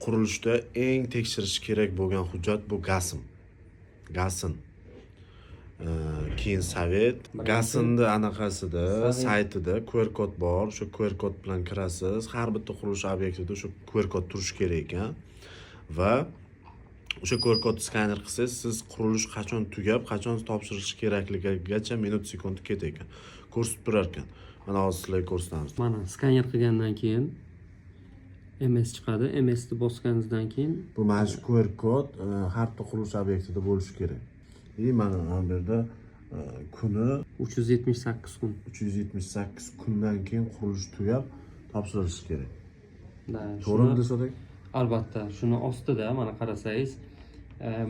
Qurilishda eng tekshirish kerak bo'lgan hujjat bu GASN. Keyin Sovet GASNni anaqasida, saytida QR kod bor. O'sha QR kod bilan kirasiz. Har bitta qurilish obyektida o'sha QR kod turishi kerak ekan. Va o'sha QR kod skaner qilsangiz, siz qurilish qachon tugab, qachon topshirilishi kerakligigacha minut sekund ketar ekan. Ko'rsatib turar ekan. Mana hozir sizlarga ko'rsatamiz. Mana skaner qilgandan keyin MS chiqadi. MS ni bosganingizdan keyin bu mana shu QR kod har bitta qurilish obyektida bo'lishi kerak. Mana bu yerda kuni 378 kun. 378 kundan keyin qurilish tugab topshirilishi kerak. To'g'rimi desak? Albatta, shuni ostida mana qarasangiz,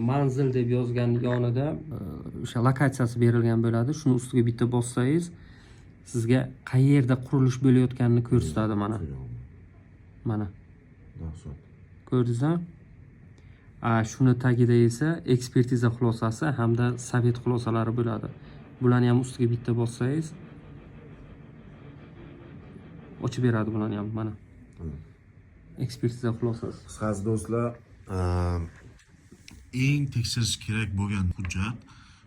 manzil deb yozgan yonida o'sha lokatsiyasi berilgan bo'ladi. Shuni ustiga bitta bossangiz, sizga qayerda qurilish bo'layotganini ko'rsatadi mana. Mana. Ko'rdingizmi? Shuni tagida esa ekspertiza xulosasi hamda sovet xulosalari bo'ladi. Bularni ham ustiga bitta bossangiz ochib beradi bularni ham mana. Ekspertiza xulosasi. Qisqasi do'stlar, eng tekshirish kerak bo'lgan hujjat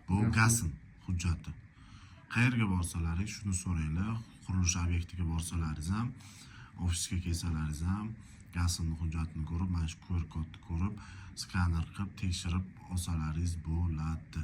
bu GASN hujjati. Qayerga borsalaringiz shuni so'ranglar. Qurilish obyektiga borsalaringiz ham, ofisga kelsalaringiz ham GASN hujjatini ko'rib, mana shu QR kodni ko'rib, skaner qilib tekshirib olsalaringiz bo'ladi.